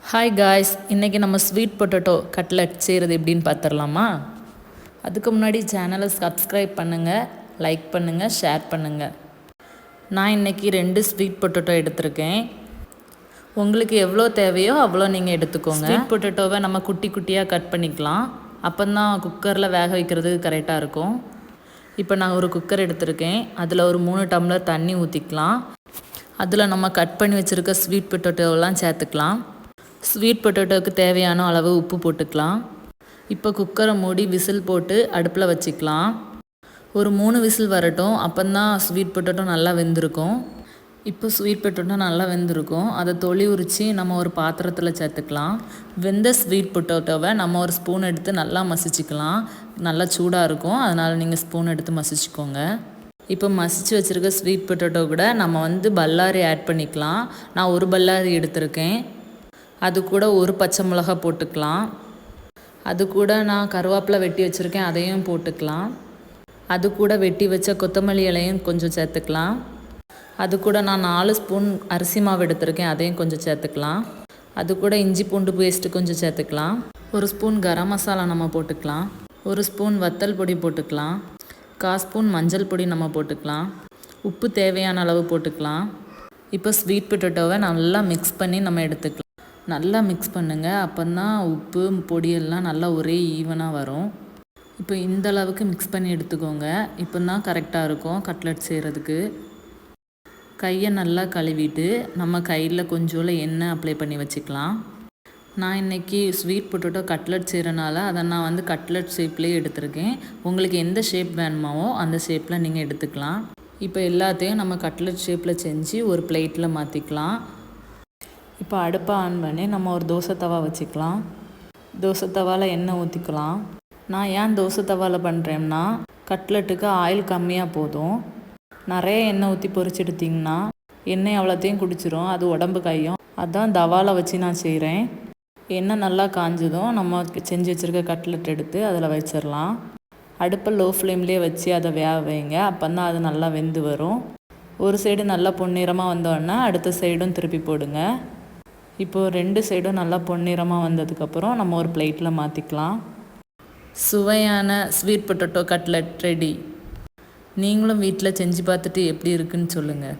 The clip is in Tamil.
ஹாய் காய்ஸ், இன்றைக்கி நம்ம ஸ்வீட் பொட்டேட்டோ கட்லெட் செய்கிறது எப்படின்னு பார்த்துடலாமா? அதுக்கு முன்னாடி சேனலை சப்ஸ்கிரைப் பண்ணுங்கள், லைக் பண்ணுங்கள், ஷேர் பண்ணுங்கள். நான் இன்றைக்கி 2 ஸ்வீட் பொட்டேட்டோ எடுத்திருக்கேன். உங்களுக்கு எவ்வளோ தேவையோ அவ்வளோ நீங்கள் எடுத்துக்கோங்க. ஸ்வீட் பொட்டேட்டோவை நம்ம குட்டி குட்டியாக கட் பண்ணிக்கலாம். அப்போ தான் குக்கரில் வேக வைக்கிறதுக்கு கரெக்டாக இருக்கும். இப்போ நான் ஒரு குக்கர் எடுத்திருக்கேன். அதில் ஒரு 3 டம்ளர் தண்ணி ஊற்றிக்கலாம். அதில் நம்ம கட் பண்ணி வச்சுருக்க ஸ்வீட் பொட்டேட்டோவெல்லாம் சேர்த்துக்கலாம். ஸ்வீட் பொட்டேட்டோவுக்கு தேவையான அளவு உப்பு போட்டுக்கலாம். இப்போ குக்கரை மூடி விசில் போட்டு அடுப்பில் வச்சுக்கலாம். ஒரு 3 விசில் வரட்டும், அப்போந்தான் ஸ்வீட் பொட்டேட்டோ நல்லா வெந்திருக்கும். இப்போ ஸ்வீட் பொட்டேட்டோ நல்லா வெந்திருக்கும். அதை தொளி உரித்து நம்ம ஒரு பாத்திரத்தில் சேர்த்துக்கலாம். வெந்த ஸ்வீட் பொட்டேட்டோவை நம்ம ஒரு ஸ்பூன் எடுத்து நல்லா மசிச்சுக்கலாம். நல்லா சூடாக இருக்கும், அதனால் நீங்கள் ஸ்பூன் எடுத்து மசிச்சுக்கோங்க. இப்போ மசிச்சு வச்சுருக்க ஸ்வீட் பொட்டேட்டோ கூட நம்ம பல்லாரி ஆட் பண்ணிக்கலாம். நான் ஒரு பல்லாரி எடுத்திருக்கேன். அது கூட ஒரு பச்சை மிளகா போட்டுக்கலாம். அது கூட நான் கருவேப்பிலை வெட்டி வச்சுருக்கேன், அதையும் போட்டுக்கலாம். அது கூட வெட்டி வச்ச கொத்தமல்லி இலையும் கொஞ்சம் சேர்த்துக்கலாம். அது கூட நான் 4 ஸ்பூன் அரிசி மாவு எடுத்திருக்கேன், அதையும் கொஞ்சம் சேர்த்துக்கலாம். அது கூட இஞ்சி பூண்டு பேஸ்ட்டு கொஞ்சம் சேர்த்துக்கலாம். ஒரு ஸ்பூன் கரம் மசாலா நம்ம போட்டுக்கலாம். ஒரு ஸ்பூன் வத்தல் பொடி போட்டுக்கலாம். 1/4 ஸ்பூன் மஞ்சள் பொடி நம்ம போட்டுக்கலாம். உப்பு தேவையான அளவு போட்டுக்கலாம். இப்போ ஸ்வீட் பொட்டேட்டோவை நல்லா மிக்ஸ் பண்ணி நம்ம எடுத்துக்கலாம். நல்லா மிக்ஸ் பண்ணுங்கள், அப்போ தான் உப்பு பொடியெல்லாம் நல்லா ஒரே ஈவனாக வரும். இப்போ இந்த அளவுக்கு மிக்ஸ் பண்ணி எடுத்துக்கோங்க. இப்போ தான் கரெக்டாக இருக்கும் கட்லெட் செய்கிறதுக்கு. கையை நல்லா கழுவிட்டு நம்ம கையில் கொஞ்சோல எண்ணெய் அப்ளை பண்ணி வச்சுக்கலாம். நான் இன்றைக்கி ஸ்வீட் பொட்டேட்டோ கட்லெட் செய்கிறனால அதை நான் கட்லெட் ஷேப்லேயே எடுத்திருக்கேன். உங்களுக்கு எந்த ஷேப் வேணுமாவோ அந்த ஷேப்பில் நீங்கள் எடுத்துக்கலாம். இப்போ எல்லாத்தையும் நம்ம கட்லெட் ஷேப்பில் செஞ்சு ஒரு பிளேட்டில் மாற்றிக்கலாம். இப்போ அடுப்பை ஆன் பண்ணி நம்ம ஒரு தோசை தவா வச்சுக்கலாம். தோசை தவாவில் எண்ணெய் ஊற்றிக்கலாம். நான் ஏன் தோசை தவாவில் பண்ணுறேன்னா, கட்லெட்டுக்கு ஆயில் கம்மியாக போதும். நிறைய எண்ணெய் ஊற்றி பொரிச்செடுத்திங்கன்னா எண்ணெய் அவ்வளோத்தையும் குடிச்சிரும், அது உடம்பு கையும். அதான் தவாவில் வச்சு நான் செய்கிறேன். எண்ணெய் நல்லா காஞ்சதும் நம்ம செஞ்சு வச்சுருக்க கட்லெட் எடுத்து அதில் வச்சிடலாம். அடுப்பை லோ ஃப்ளேம்லேயே வச்சு அதை வேக வைங்க, அப்போ தான் அது நல்லா வெந்து வரும். ஒரு சைடு நல்லா பொன்னிறமாக வந்தோடனே அடுத்த சைடும் திருப்பி போடுங்க. இப்போது 2 சைடும் நல்லா பொன்னிறமாக வந்ததுக்கப்புறம் நம்ம ஒரு பிளேட்டில் மாற்றிக்கலாம். சுவையான ஸ்வீட் பொட்டேட்டோ கட்லெட் ரெடி. நீங்களும் வீட்டில் செஞ்சு பார்த்துட்டு எப்படி இருக்குன்னு சொல்லுங்கள்.